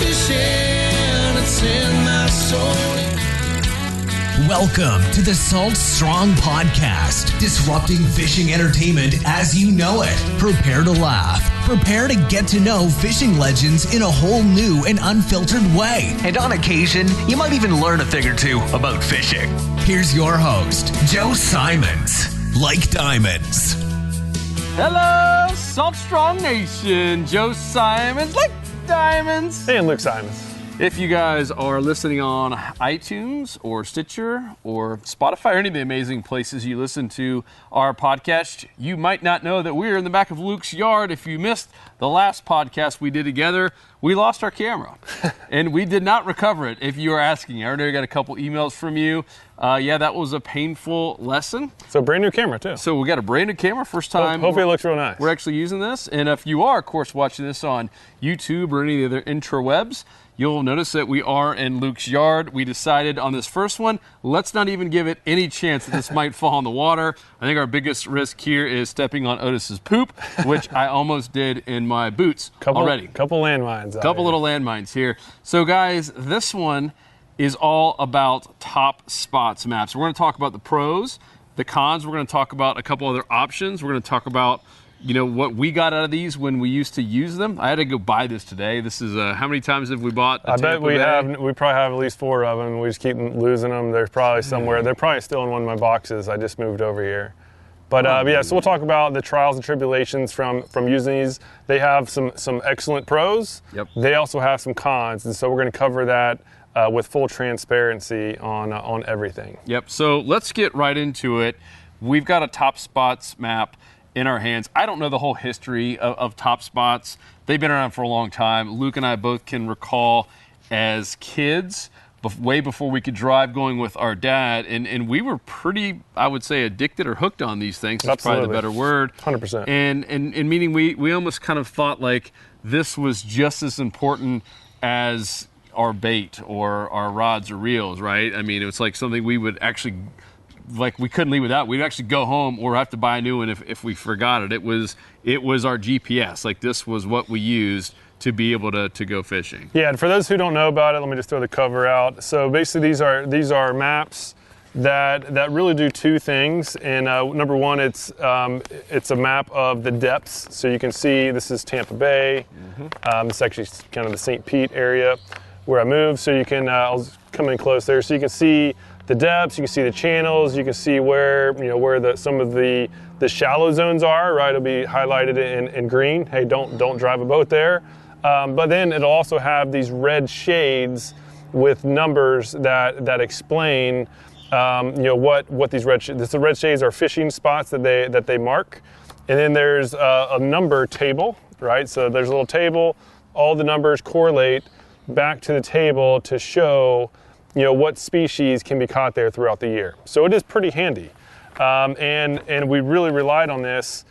fishing, it's in my soul. Welcome to the Salt Strong Podcast, disrupting fishing entertainment as you know it. Prepare to laugh. Prepare to get to know fishing legends in a whole new and unfiltered way. And on occasion, you might even learn a thing or two about fishing. Here's your host, Joe Simons. Like diamonds. Hello, Salt Strong Nation. Joe Simons, like diamonds. Hey, and Luke Simons. If you guys are listening on iTunes or Stitcher or Spotify or any of the amazing places you listen to our podcast, you might not know that we're in the back of Luke's yard. If you missed the last podcast we did together, we lost our camera and we did not recover it, if you are asking. I already got a couple emails from you. Yeah, that was a painful lesson. So brand new camera too. So we got a brand new camera, first time. Hopefully it looks real nice. We're actually using this. And if you are, of course, watching this on YouTube or any of the other intrawebs, you'll notice that we are in Luke's yard. We decided on this first one, let's not even give it any chance that this might fall in the water. I think our biggest risk here is stepping on Otis's poop, which I almost did in my boots already. Couple landmines. Couple little landmines here. So guys, this one is all about top spots maps. We're going to talk about the pros, the cons. We're going to talk about a couple other options. We're going to talk about, you know, what we got out of these when we used to use them. I had to go buy this today. This is how many times have we bought? I bet we probably have at least 4 of them. We just keep losing them. They're probably somewhere. They're probably still in one of my boxes. I just moved over here. But yeah, so we'll talk about the trials and tribulations from using these. They have some excellent pros. Yep. They also have some cons, and so we're going to cover that with full transparency on everything. Yep. So let's get right into it. We've got a top spots map in our hands. I don't know the whole history of top spots. They've been around for a long time. Luke and I both can recall as kids, way before we could drive, going with our dad, and we were pretty, I would say, addicted or hooked on these things. That's probably the better word. 100%. And meaning we almost kind of thought like this was just as important as our bait or our rods or reels, right? I mean, it was like something we would actually, like, we couldn't leave without. We'd actually go home or have to buy a new one if we forgot it. It was our GPS. Like, this was what we used to be able to go fishing. Yeah, and for those who don't know about it, let me just throw the cover out. So basically these are maps that really do 2 things. And number one, it's a map of the depths. So you can see this is Tampa Bay. Mm-hmm. It's actually kind of the St. Pete area where I moved. So you can, I'll come in close there. So you can see the depths, you can see the channels, you can see where some of the shallow zones are, right? It'll be highlighted in green. Hey, don't drive a boat there. But then it'll also have these red shades with numbers that explain, what these red shades. The red shades are fishing spots that they mark, and then there's a number table, right? So there's a little table. All the numbers correlate back to the table to show, what species can be caught there throughout the year. So it is pretty handy, and we really relied on this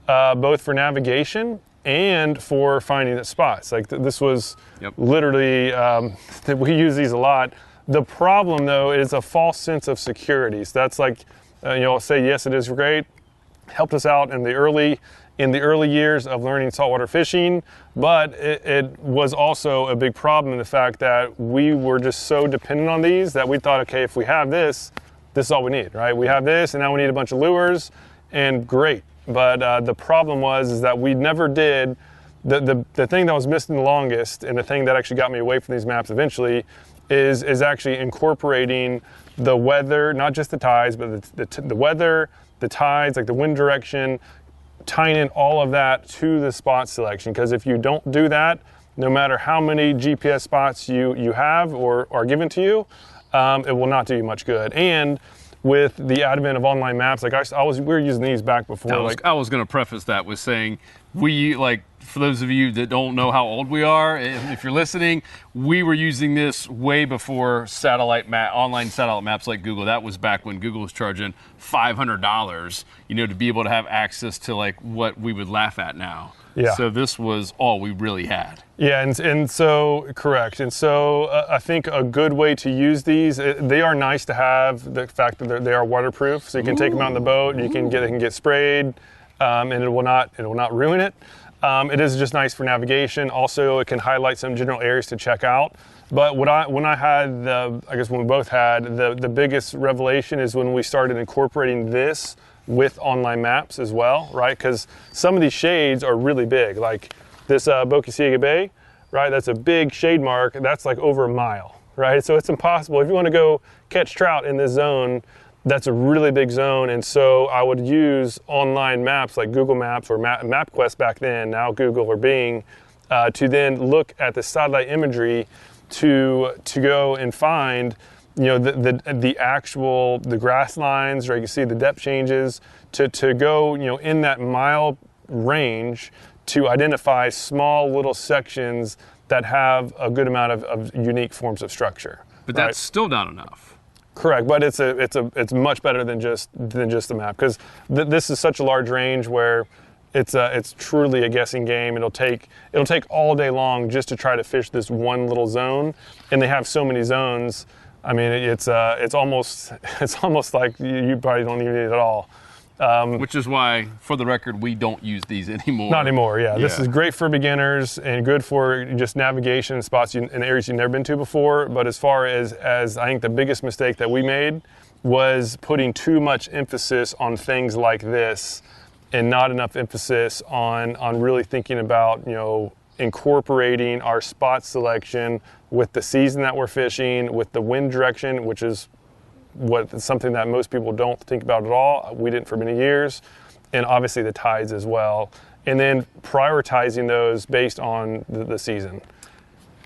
both for navigation and for finding the spots. Like this was literally, we use these a lot. The problem though is a false sense of security. So that's like, I'll say yes, it is great. Helped us out in the early years of learning saltwater fishing, but it was also a big problem in the fact that we were just so dependent on these that we thought, okay, if we have this is all we need, right? We have this, and now we need a bunch of lures, and great. But the problem is that we never did, the thing that was missing the longest, and the thing that actually got me away from these maps eventually, is actually incorporating the weather, not just the tides, but the weather, the tides, like the wind direction, tying in all of that to the spot selection. Because if you don't do that, no matter how many GPS spots you have or are given to you, it will not do you much good. And with the advent of online maps, like we were using these back before. I was going to preface that with saying for those of you that don't know how old we are, if you're listening, we were using this way before online satellite maps like Google. That was back when Google was charging $500, to be able to have access to like what we would laugh at now. Yeah. So this was all we really had. Yeah, and so correct. And so I think a good way to use these, they are nice to have the fact that they are waterproof, so you can take them out in the boat, you can get sprayed, and it will not ruin it. It is just nice for navigation. Also, it can highlight some general areas to check out. But when I had when we both had, the biggest revelation is when we started incorporating this with online maps as well, right? Because some of these shades are really big, like this Boca Ciega Bay, right? That's a big shade mark. That's like over a mile, right? So it's impossible. If you want to go catch trout in this zone, that's a really big zone. And so I would use online maps like Google Maps or MapQuest back then, now Google or Bing, to then look at the satellite imagery to go and find, the actual grass lines, or you can see the depth changes, to go, in that mile range to identify small little sections that have a good amount of unique forms of structure. But that's still not enough. Correct, but it's much better than just the map, because this is such a large range where it's truly a guessing game. It'll take all day long just to try to fish this one little zone, and they have so many zones. I mean, it's almost like you probably don't even need it at all. Which is why, for the record, we don't use these anymore. Not anymore, yeah. This is great for beginners and good for just navigation and spots in areas you've never been to before. But as far as I think the biggest mistake that we made was putting too much emphasis on things like this and not enough emphasis on really thinking about, incorporating our spot selection with the season that we're fishing, with the wind direction, which is something that most people don't think about at all. We didn't for many years, and obviously the tides as well, and then prioritizing those based on the season.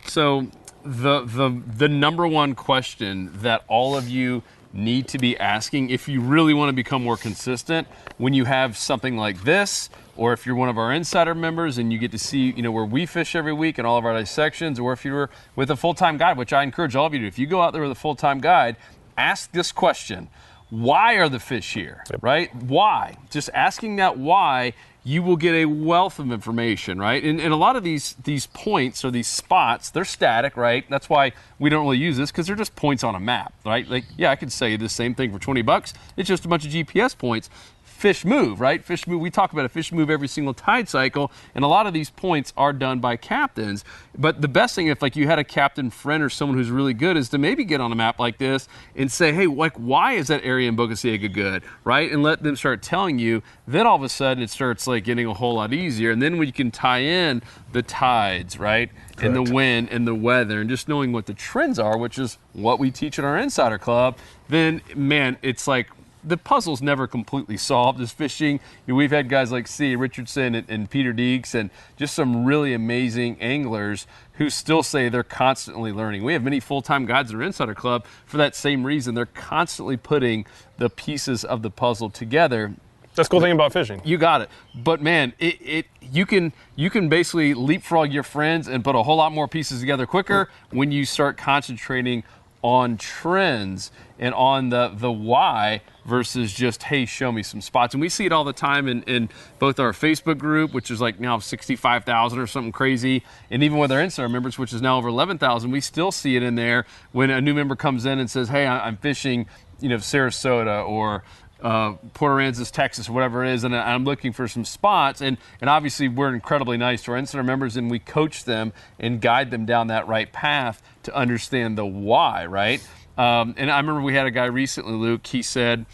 So the number one question that all of you need to be asking if you really want to become more consistent when you have something like this, or if you're one of our insider members and you get to see where we fish every week and all of our dissections, or if you're with a full-time guide, which I encourage all of you to. If you go out there with a full-time guide, ask this question: why are the fish here? Yep. Right? Why? Just asking that why, you will get a wealth of information, right? And a lot of these points or these spots, they're static, right? That's why we don't really use this, because they're just points on a map, right? Like, yeah, I could say the same thing for $20. It's just a bunch of GPS points. Fish move, right? Fish move. We talk about a fish move every single tide cycle, and a lot of these points are done by captains. But the best thing, if you had a captain friend or someone who's really good, is to maybe get on a map like this and say, hey, why is that area in Boca Ciega good, right? And let them start telling you. Then all of a sudden it starts getting a whole lot easier, and then we can tie in the tides, right? Correct. And the wind and the weather, and just knowing what the trends are, which is what we teach at our Insider Club. Then, man, it's like, the puzzle's never completely solved as fishing. We've had guys like C. Richardson and Peter Deeks, and just some really amazing anglers who still say they're constantly learning. We have many full-time guides in our Insider Club for that same reason. They're constantly putting the pieces of the puzzle together. That's the cool thing about fishing. You got it. But man, you can basically leapfrog your friends and put a whole lot more pieces together quicker when you start concentrating on trends and on the why versus just, hey, show me some spots. And we see it all the time in both our Facebook group, which is like now 65,000 or something crazy, and even with our Insider members, which is now over 11,000, we still see it in there when a new member comes in and says, hey, I'm fishing, Sarasota or Port Aransas, Texas, or whatever it is, and I'm looking for some spots. And obviously we're incredibly nice to our Insider members, and we coach them and guide them down that right path to understand the why, right? And I remember we had a guy recently, Luke, he said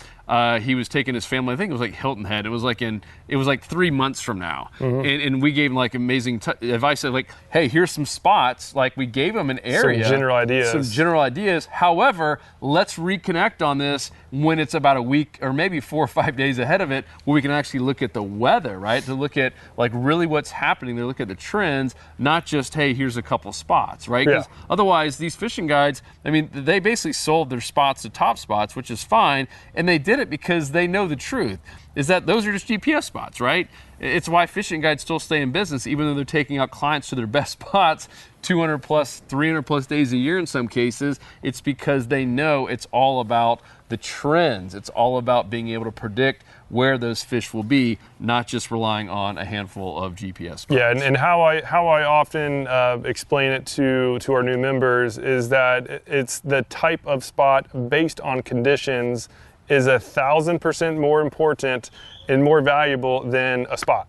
he was taking his family, I think it was like Hilton Head. It was like 3 months from now. Mm-hmm. And we gave him amazing advice of hey, here's some spots. We gave him an area. Some general ideas. However, let's reconnect on this when it's about a week or maybe 4 or 5 days ahead of it, where we can actually look at the weather, right? To look at really what's happening. They look at the trends, not just, hey, here's a couple spots, right? Because otherwise, these fishing guides, they basically sold their spots to top spots, which is fine. And they did it because they know the truth, is that those are just GPS spots, right? It's why fishing guides still stay in business, even though they're taking out clients to their best spots 200 plus, 300 plus days a year in some cases. It's because they know it's all about the trends. It's all about being able to predict where those fish will be, not just relying on a handful of GPS spots. Yeah, and how I often explain it to our new members is that it's the type of spot based on conditions is 1,000% more important and more valuable than a spot,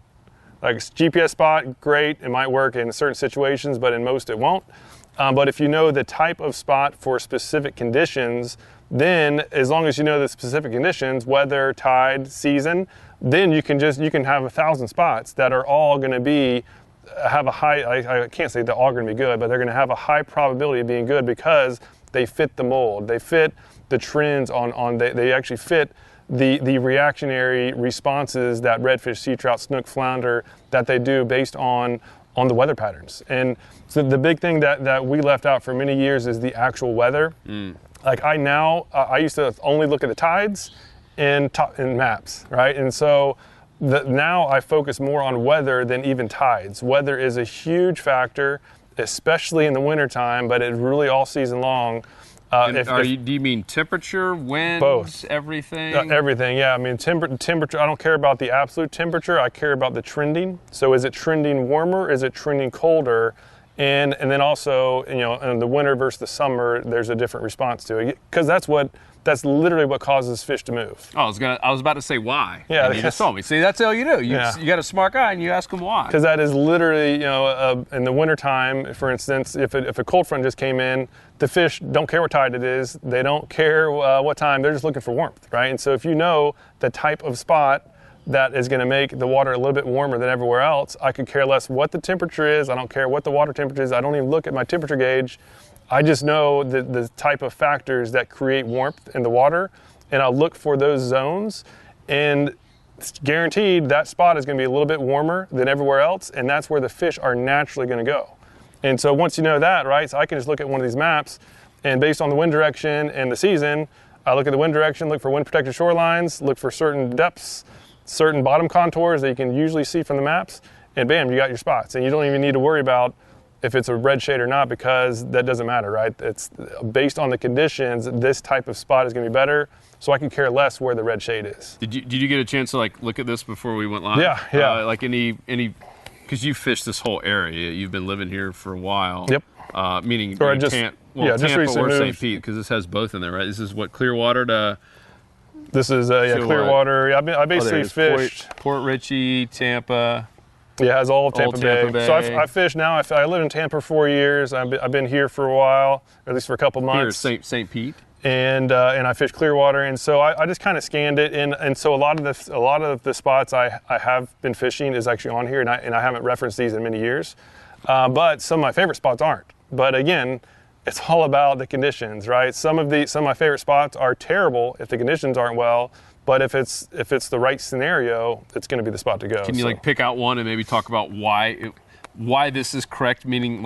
Like GPS spot, great, it might work in certain situations, but in most it won't. But if you know the type of spot for specific conditions, then as long as you know the specific conditions, weather, tide, season, then you can have 1,000 spots that are all going to have a high, I can't say they're all going to be good, but they're going to have a high probability of being good because they fit the mold. They fit the trends they actually fit the reactionary responses that redfish, sea trout, snook, flounder, that they do based on the weather patterns. And so the big thing that we left out for many years is the actual weather. Like I used to only look at the tides in maps, right? And so now I focus more on weather than even tides. Weather is a huge factor, especially in the wintertime, but it's really all season long. Do you mean temperature, winds, both. Everything? Everything, yeah. I mean, temperature, I don't care about the absolute temperature. I care about the trending. So is it trending warmer? Is it trending colder? And then also, in the winter versus the summer, there's a different response to it. Because that's literally what causes fish to move. I was about to say why. Yeah, and you just told me. See, that's all you do. You got a smart guy and you ask him why. Because that is literally, in the wintertime, for instance, if a cold front just came in, the fish don't care what tide it is. They don't care what time. They're just looking for warmth, right? And so if you know the type of spot that is going to make the water a little bit warmer than everywhere else, I could care less what the temperature is. I don't care what the water temperature is. I don't even look at my temperature gauge. I just know the type of factors that create warmth in the water, and I'll look for those zones, and it's guaranteed that spot is going to be a little bit warmer than everywhere else, and that's where the fish are naturally going to go. And so once you know that, right, so I can just look at one of these maps, and based on the wind direction and the season, I look at the wind direction, look for wind-protected shorelines, look for certain depths, certain bottom contours that you can usually see from the maps, and bam, you got your spots. And you don't even need to worry about if it's a red shade or not, because that doesn't matter, right? It's based on the conditions, this type of spot is going to be better, so I can care less where the red shade is. Did you get a chance to look at this before we went live? Yeah. Like any, because you fished this whole area, you've been living here for a while. Yep. Meaning or just, Tampa just or moved. St. Pete, because this has both in there, right? This is what, Clearwater to... This is Clearwater. I basically fished Port Richey, Tampa. Yeah, it has all of Tampa Bay. So I fish now. I live in Tampa for 4 years. I've been here for a while, or at least for a couple months. Here, St. Pete. And I fish Clearwater, and so I just kind of scanned it, and so a lot of the spots I have been fishing is actually on here, and I haven't referenced these in many years. But some of my favorite spots aren't. But again, it's all about the conditions, right? Some of my favorite spots are terrible if the conditions aren't well. But if it's the right scenario, it's going to be the spot to go. Can you pick out one and maybe talk about why this is correct? Meaning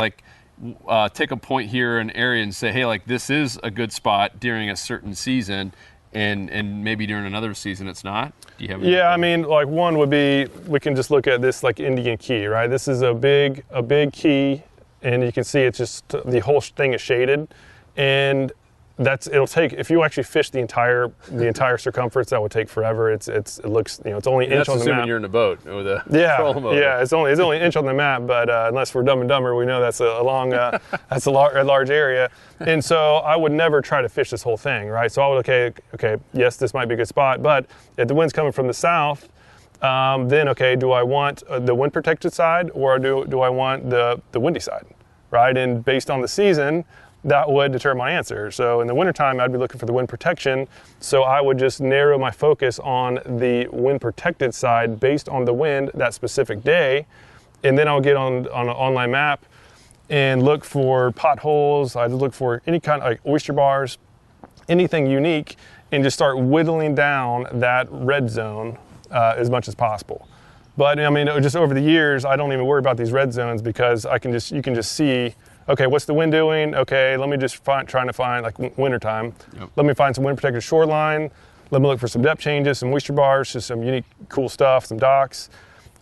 take a point here in an area and say, hey, this is a good spot during a certain season, and maybe during another season it's not. Do you have? Yeah, I mean, one would be, we can just look at this Indian Key, right? This is a big key, and you can see it's just the whole thing is shaded, and it'll take, if you actually fish the entire circumference, that would take forever. It looks, it's only an inch on the map. You're in a boat with a trolling motor. Yeah, it's only an inch on the map, but unless we're Dumb and Dumber, we know that's a long, that's a large area. And so I would never try to fish this whole thing, right? So I would, okay, yes, this might be a good spot, but if the wind's coming from the south, then do I want the wind protected side, or do I want the windy side, right? And based on the season, that would determine my answer. So in the wintertime, I'd be looking for the wind protection. So I would just narrow my focus on the wind protected side based on the wind that specific day. And then I'll get on an online map and look for potholes. I'd look for any kind of oyster bars, anything unique, and just start whittling down that red zone as much as possible. But I mean, just over the years, I don't even worry about these red zones because you can just see, okay, what's the wind doing? Okay, let me just trying to find wintertime. Yep. Let me find some wind protected shoreline. Let me look for some depth changes, some oyster bars, just some unique cool stuff, some docks.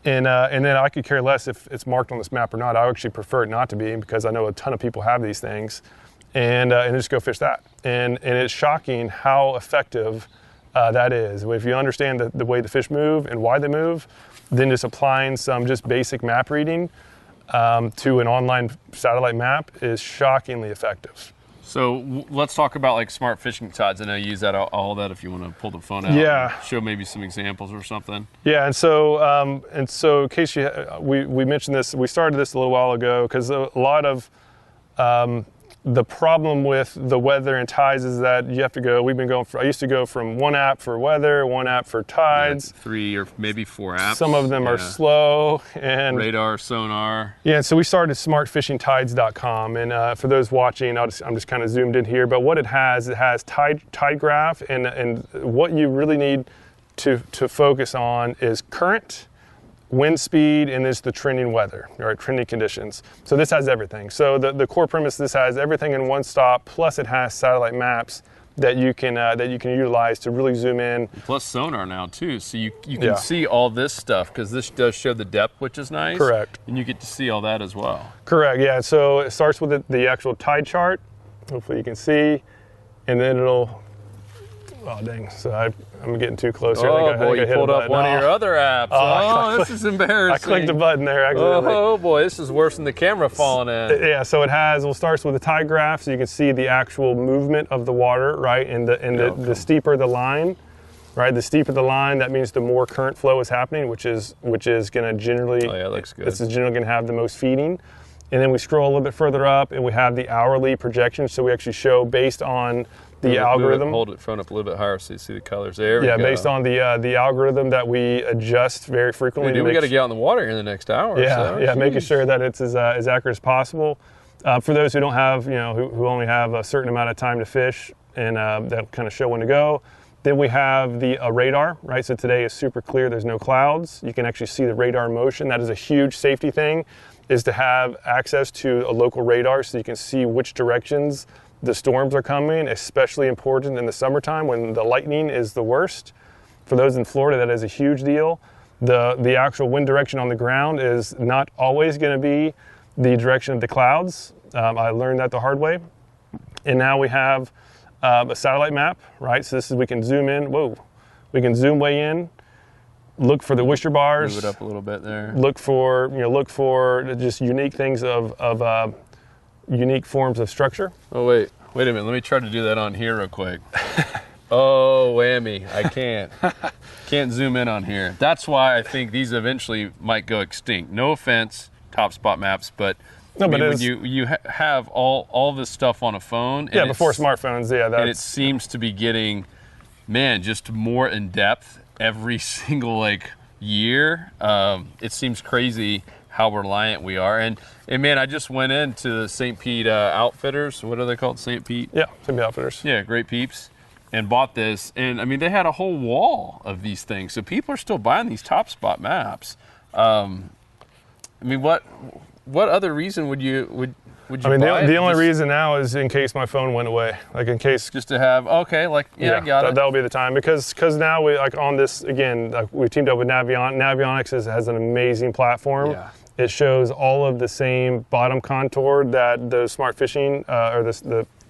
And then I could care less if it's marked on this map or not. I actually prefer it not to be because I know a ton of people have these things. And just go fish that. And it's shocking how effective that is. If you understand the way the fish move and why they move, then just applying some just basic map reading to an online satellite map is shockingly effective. So let's talk about like smart fishing tides. I know you use that all that if you want to pull the phone out. Yeah. And show maybe some examples or something. Yeah, and so in case we mentioned this, we started this a little while ago because a lot of the problem with the weather and tides is that you have to go. I used to go from one app for weather, one app for tides. Yeah, 3 or maybe 4 apps. Some of them are slow and radar, sonar. Yeah, so we started smartfishingtides.com, and for those watching, I'm just kind of zoomed in here. But what it has tide graph, and what you really need to focus on is current, wind speed, and this the trending weather, or trending conditions. So this has everything. So the core premise, this has everything in one stop, plus it has satellite maps that you can utilize to really zoom in. Plus sonar now too, so you can see all this stuff because this does show the depth, which is nice. Correct. And you get to see all that as well. Correct, yeah. So it starts with the actual tide chart. Hopefully you can see, and then it'll. Oh dang! So I'm getting too close here. Oh boy, you pulled up one of your other apps. Oh, this is embarrassing. I clicked a button there accidentally. Oh boy, this is worse than the camera falling in. Yeah, so it starts with the tide graph, so you can see the actual movement of the water, right? And the steeper the line, right? The steeper the line, that means the more current flow is happening, which is going to generally. Oh yeah, looks good. This is generally going to have the most feeding. And then we scroll a little bit further up, and we have the hourly projection. So we actually show based on the algorithm. Hold it front up a little bit higher so you see the colors. There we go. Yeah, based on the algorithm that we adjust very frequently. Dude, we got to get out in the water here in the next hour. Yeah, or so. yeah, making sure that it's as accurate as possible. For those who don't have, who only have a certain amount of time to fish, and that'll kind of show when to go. Then we have the radar, right? So today is super clear. There's no clouds. You can actually see the radar in motion. That is a huge safety thing, is to have access to a local radar so you can see which directions the storms are coming, especially important in the summertime when the lightning is the worst. For those in Florida, that is a huge deal. The actual wind direction on the ground is not always going to be the direction of the clouds. I learned that the hard way. And now we have a satellite map, right? So this is, we can zoom in. Whoa. We can zoom way in, look for the Oyster bars. Move it up a little bit there. Look for just unique things of unique forms of structure. Oh wait a minute. Let me try to do that on here real quick. Oh whammy! I can't zoom in on here. That's why I think these eventually might go extinct. No offense, Top Spot maps, but when you have all this stuff on a phone. Yeah, before smartphones. Yeah, and it seems to be getting, just more in depth every single year. It seems crazy how reliant we are. And man, I just went into the St. Pete Outfitters. What are they called? St. Pete? Yeah, St. Pete Outfitters. Yeah, great peeps. And bought this. And they had a whole wall of these things. So people are still buying these Top Spot maps. What other reason would you buy the only reason now is in case my phone went away. In case. Just to have, I got it. That'll be the time. Because now we, on this, again, we teamed up with Navionics has an amazing platform. Yeah. It shows all of the same bottom contour that those smart fishing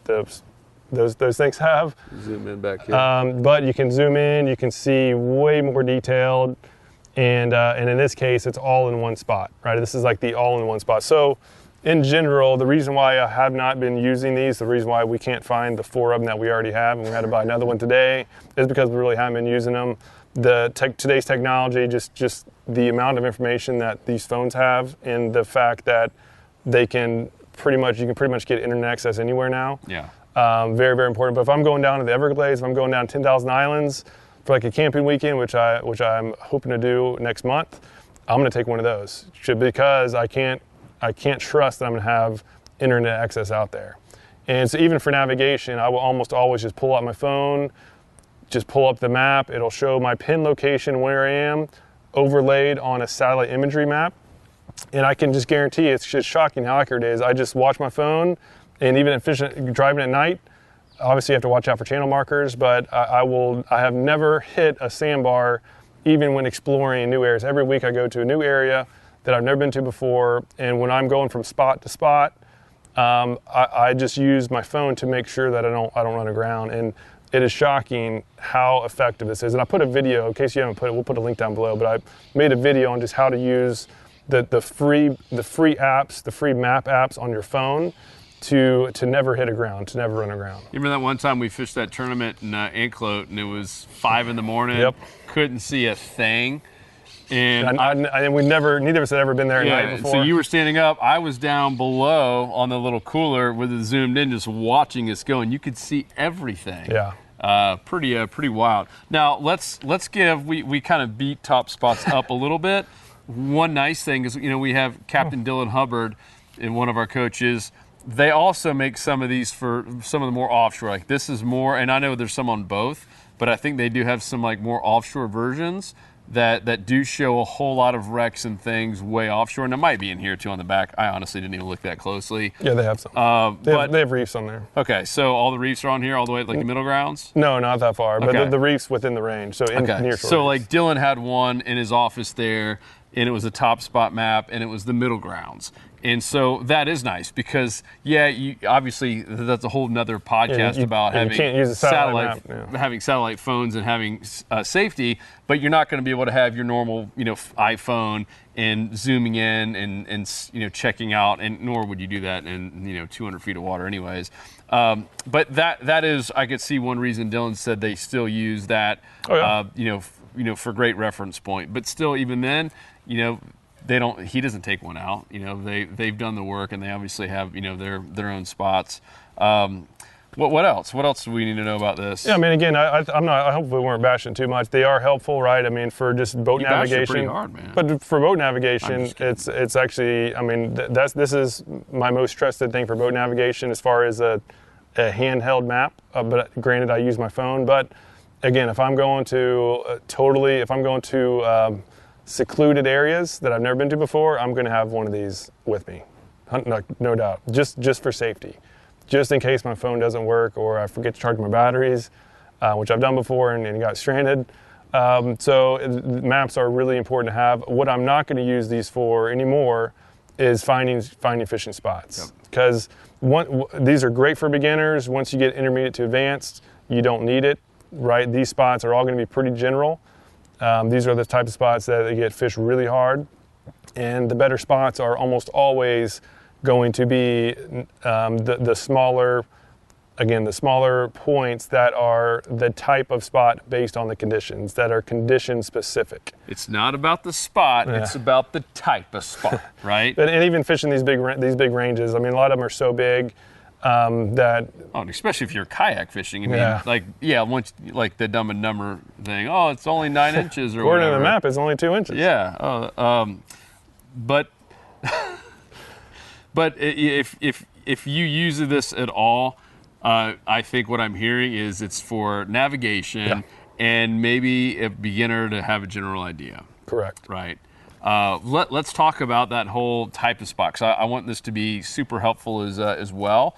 those things have. Zoom in back here. But you can zoom in, you can see way more detailed, and in this case, it's all in one spot, right? This is the all-in-one spot. So, in general, the reason why I have not been using these, the reason why we can't find the 4 of them that we already have, and we had to buy another one today, is because we really haven't been using them. Today's technology, just the amount of information that these phones have, and the fact that you can pretty much get internet access anywhere now. Yeah. Very, very important. But if I'm going down to the Everglades, if I'm going down 10,000 Islands for a camping weekend, which I'm hoping to do next month, I'm going to take one of those, because I can't trust that I'm going to have internet access out there. And so even for navigation, I will almost always just pull out my phone, just pull up the map. It'll show my pin location where I am, overlaid on a satellite imagery map. And I can just guarantee it's just shocking how accurate it is. I just watch my phone, and even driving at night, obviously you have to watch out for channel markers, but I have never hit a sandbar even when exploring new areas. Every week I go to a new area that I've never been to before, and when I'm going from spot to spot, I just use my phone to make sure that I don't run aground. And it is shocking how effective this is. And I put a video, in case you haven't we'll put a link down below, but I made a video on just how to use the free apps, the free map apps on your phone. to never hit a ground, to never run aground. You remember that one time we fished that tournament in Anclote, and it was 5 a.m. Yep. Couldn't see a thing. And we neither of us had ever been there at night before. So you were standing up, I was down below on the little cooler with it zoomed in, just watching us go, and you could see everything. Yeah. Pretty wild. Now let's give we kind of beat Top Spots up a little bit. One nice thing is, we have Captain Dylan Hubbard, and one of our coaches. They also make some of these for some of the more offshore. Like this is more, and I know there's some on both, but I think they do have some like more offshore versions that do show a whole lot of wrecks and things way offshore. And it might be in here too on the back. I honestly didn't even look that closely. Yeah, they have some. They have reefs on there. Okay, so all the reefs are on here all the way like the middle grounds? No, not that far, okay. But the reefs within the range, so near shore. So like Dylan had one in his office there, and it was a Top Spot map, and it was the middle grounds. And so that is nice because, obviously that's a whole nother podcast about having you can't use a satellite map, having satellite phones and having safety, but you're not going to be able to have your normal, iPhone and zooming in and checking out, and nor would you do that in 200 feet of water, anyways. But that is, I could see one reason Dylan said they still use that, for great reference point. But still, even then, he doesn't take one out. They've done the work, and they obviously have, their own spots. What else? What else do we need to know about this? Yeah, I mean, again, I hope we weren't bashing too much. They are helpful, right? I mean, for just boat navigation. Pretty hard, man. But for boat navigation, it's actually, I mean, this is my most trusted thing for boat navigation as far as a handheld map. But granted, I use my phone. But again, if I'm going to secluded areas that I've never been to before, I'm going to have one of these with me, no doubt, just for safety, just in case my phone doesn't work or I forget to charge my batteries, which I've done before and got stranded. So maps are really important to have. What I'm not going to use these for anymore is finding fishing spots, because these are great for beginners. Once you get intermediate to advanced, you don't need it, right? These spots are all going to be pretty general. These are the type of spots that they get fished really hard, and the better spots are almost always going to be the smaller points that are the type of spot based on the conditions, that are condition specific. It's not about the spot; it's about the type of spot, right? And even fishing these big ranges, I mean, a lot of them are so big. That especially if you're kayak fishing. I mean, once like the Dumb and Dumber thing. Oh, it's only 9 inches or according whatever. to the map, it's only 2 inches. Yeah. But if you use this at all, I think what I'm hearing is it's for navigation and maybe a beginner to have a general idea. Correct. Right. Let's talk about that whole type of spot, because I want this to be super helpful as well.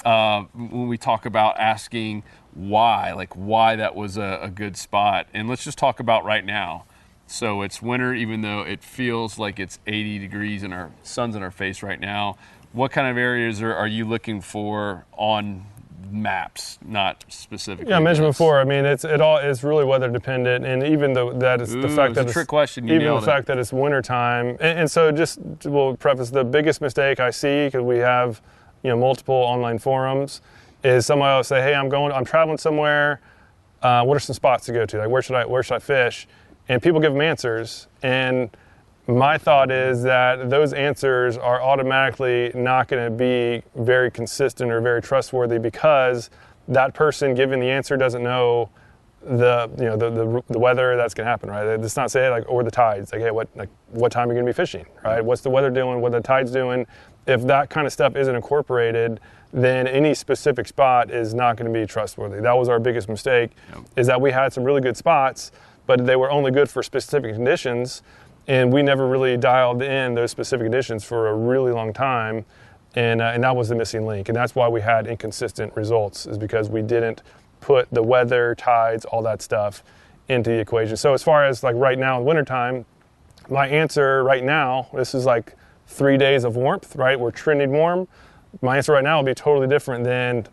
When we talk about asking why that was a good spot. And let's just talk about right now. So it's winter, even though it feels like it's 80 degrees and our sun's in our face right now. What kind of areas are you looking for on maps, not specifically? Yeah, I mentioned before. I mean, it's really weather dependent, and even though that is the fact that it's a trick question, even the fact that it's wintertime, and so just we'll preface the biggest mistake I see, because we have multiple online forums, is somebody will say, hey, I'm traveling somewhere. What are some spots to go to? Like where should I fish? And people give them answers, and my thought is that those answers are automatically not going to be very consistent or very trustworthy, because that person giving the answer doesn't know the weather that's going to happen, right? It's not say or the tides, hey, what time are you going to be fishing, right? What's the weather doing? What the tide's doing? If that kind of stuff isn't incorporated, then any specific spot is not going to be trustworthy. That was our biggest mistake, is that we had some really good spots, but they were only good for specific conditions. And we never really dialed in those specific conditions for a really long time, and that was the missing link. And that's why we had inconsistent results, is because we didn't put the weather, tides, all that stuff into the equation. So as far as right now in wintertime, my answer right now, this is 3 days of warmth, right? We're trending warm. My answer right now will be totally different than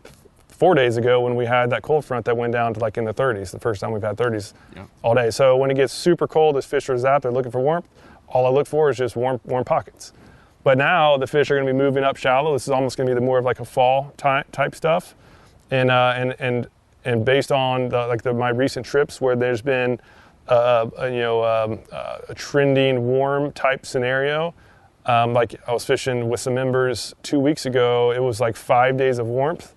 4 days ago when we had that cold front that went down to in the 30s, the first time we've had 30s all day. So when it gets super cold, as fishers out there looking for warmth, all I look for is just warm pockets. But now the fish are going to be moving up shallow. This is almost going to be more of like a fall type stuff, and based on my recent trips where there's been a trending warm type scenario. Like I was fishing with some members 2 weeks ago. It was like 5 days of warmth,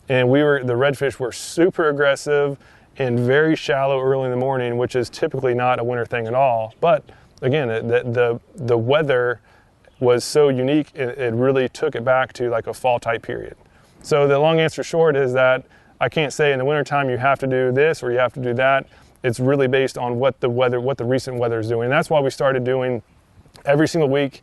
and the redfish were super aggressive and very shallow early in the morning, which is typically not a winter thing at all. But again, the weather was so unique, it really took it back to like a fall type period. So the long answer short is that I can't say in the wintertime you have to do this or you have to do that. It's really based on what the recent weather is doing. And that's why we started doing every single week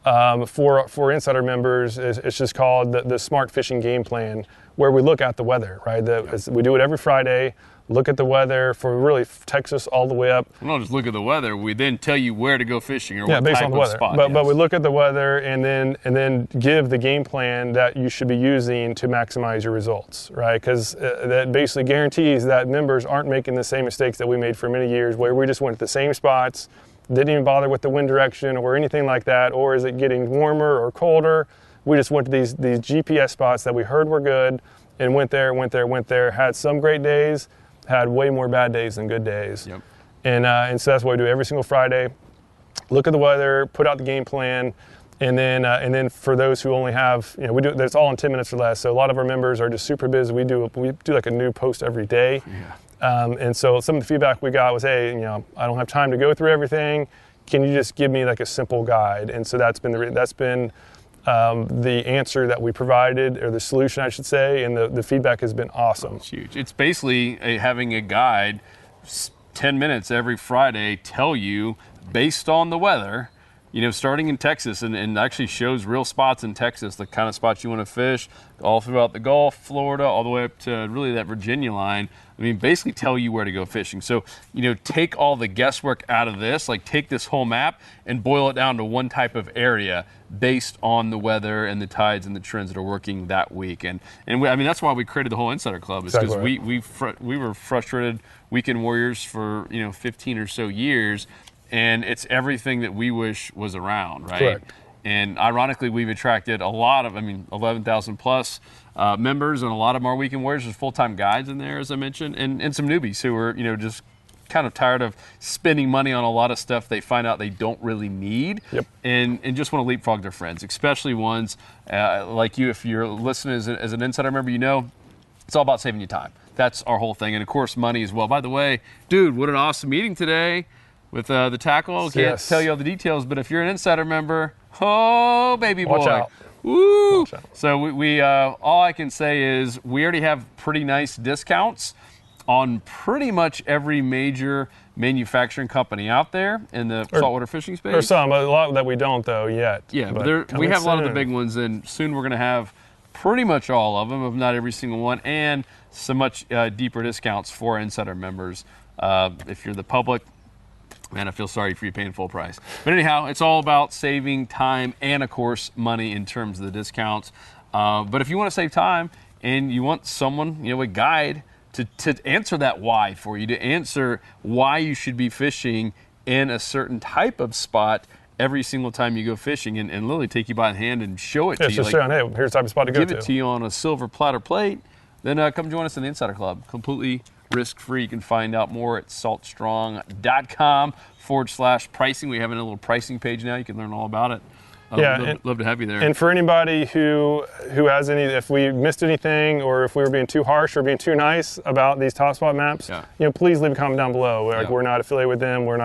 for Insider members. It's just called the Smart Fishing Game Plan, where we look at the weather, right? We do it every Friday. Look at the weather for really Texas all the way up. We don't just look at the weather. We then tell you where to go fishing or what based type on the of weather. spot. But we look at the weather and then give the game plan that you should be using to maximize your results, right? Because that basically guarantees that members aren't making the same mistakes that we made for many years, where we just went to the same spots, didn't even bother with the wind direction or anything like that, or is it getting warmer or colder? We just went to these GPS spots that we heard were good and went there, had some great days, had way more bad days than good days. Yep. And so that's what we do every single Friday. Look at the weather, put out the game plan, and then for those who only have, we do it's all in 10 minutes or less. So a lot of our members are just super busy. We do like a new post every day. Yeah. And so some of the feedback we got was, hey, I don't have time to go through everything. Can you just give me like a simple guide? And so that's been the answer that we provided, or the solution, I should say, and the feedback has been awesome. It's huge. It's basically having a guide, 10 minutes every Friday, tell you, based on the weather, starting in Texas, and actually shows real spots in Texas, the kind of spots you want to fish, all throughout the Gulf, Florida, all the way up to really that Virginia line. I mean, basically tell you where to go fishing. So, take all the guesswork out of this, like take this whole map and boil it down to one type of area based on the weather and the tides and the trends that are working that week. And that's why we created the whole Insider Club, is because we were frustrated weekend warriors for, 15 or so years, and it's everything that we wish was around, right? Correct. And ironically, we've attracted a lot of, 11,000 plus members, and a lot of our weekend warriors. There's full-time guides in there, as I mentioned, and some newbies who are, just kind of tired of spending money on a lot of stuff they find out they don't really need. Yep. And just want to leapfrog their friends, especially ones like you. If you're listening as an Insider member, it's all about saving you time. That's our whole thing. And, of course, money as well. By the way, dude, what an awesome meeting today with the tackle. Can't tell you all the details, but if you're an Insider member, oh, baby boy. Watch out. Woo! Watch out. So we all I can say is we already have pretty nice discounts on pretty much every major manufacturing company out there in the saltwater fishing space. There's some, a lot that we don't, though, yet. Yeah, but we have a lot of the big ones, and soon we're going to have pretty much all of them, if not every single one, and some much deeper discounts for Insider members. If you're the public, man, I feel sorry for you paying full price. But anyhow, it's all about saving time and, of course, money in terms of the discounts. But if you want to save time and you want someone, a guide to answer that why for you, to answer why you should be fishing in a certain type of spot every single time you go fishing, and literally take you by the hand and show it to you. Just saying, hey, here's the type of spot to go to. Give it to you on a silver platter plate, then come join us in the Insider Club. Completely risk-free. You can find out more at saltstrong.com/pricing. We have a little pricing page now. You can learn all about it. Love to have you there. And for anybody who has if we missed anything, or if we were being too harsh or being too nice about these top spot maps, please leave a comment down below. We're not affiliated with them. We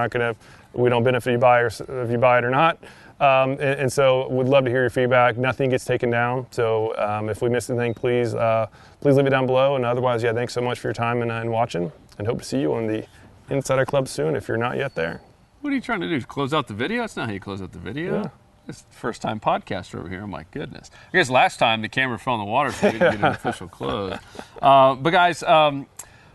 don't benefit you if you buy it or not. And so we'd love to hear your feedback. Nothing gets taken down. So if we missed anything, please leave it down below. And otherwise, thanks so much for your time and watching. And hope to see you on the Insider Club soon if you're not yet there. What are you trying to do? Close out the video? That's not how you close out the video. Yeah. It's the first time podcaster over here. Oh, my goodness. I guess last time the camera fell in the water, so we didn't get an official close. But, guys,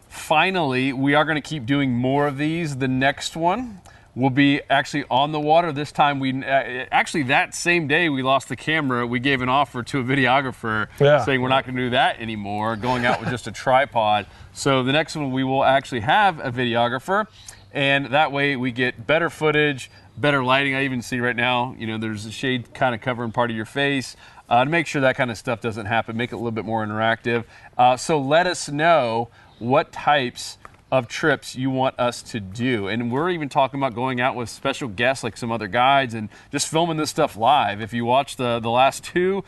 finally, we are going to keep doing more of these. The next one will be actually on the water. This time, actually that same day we lost the camera, we gave an offer to a videographer saying we're not going to do that anymore, going out with just a tripod. So the next one, we will actually have a videographer, and that way we get better footage, better lighting. I even see right now, there's a shade kind of covering part of your face. To make sure that kind of stuff doesn't happen, make it a little bit more interactive. So let us know what types of trips you want us to do. And we're even talking about going out with special guests like some other guides and just filming this stuff live. If you watch the last two,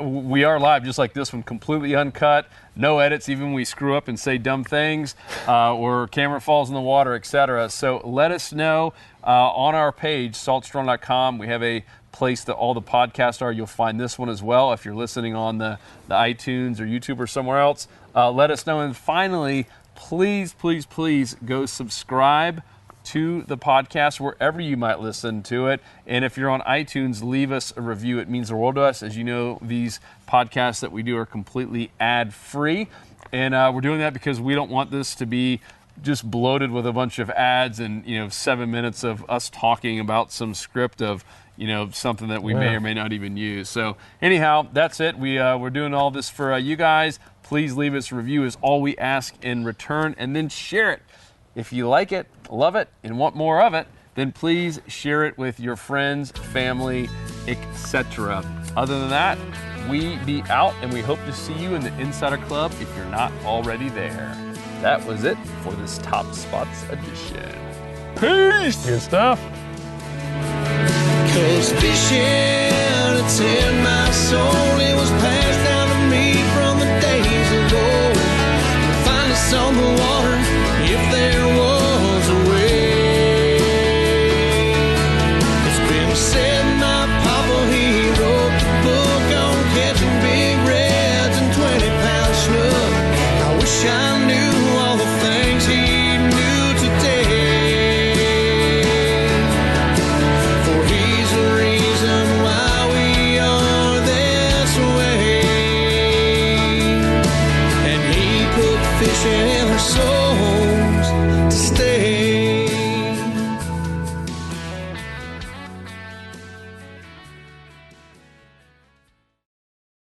we are live just like this one, completely uncut, no edits, even when we screw up and say dumb things or camera falls in the water, etc. So let us know on our page, saltstrong.com. We have a place that all the podcasts are. You'll find this one as well if you're listening on the iTunes or YouTube or somewhere else. Let us know. And finally, please, please, please go subscribe to the podcast wherever you might listen to it. And if you're on iTunes, leave us a review. It means the world to us. As you know, these podcasts that we do are completely ad-free. And we're doing that because we don't want this to be just bloated with a bunch of ads and 7 minutes of us talking about some script of something that we may or may not even use. So anyhow, that's it. We're doing all this for you guys. Please leave us a review is all we ask in return, and then share it. If you like it, love it, and want more of it, then please share it with your friends, family, etc. Other than that, we be out, and we hope to see you in the Insider Club if you're not already there. That was it for this Top Spots edition. Peace! Good stuff. 'Cause fishing, it's in my soul, it was pain.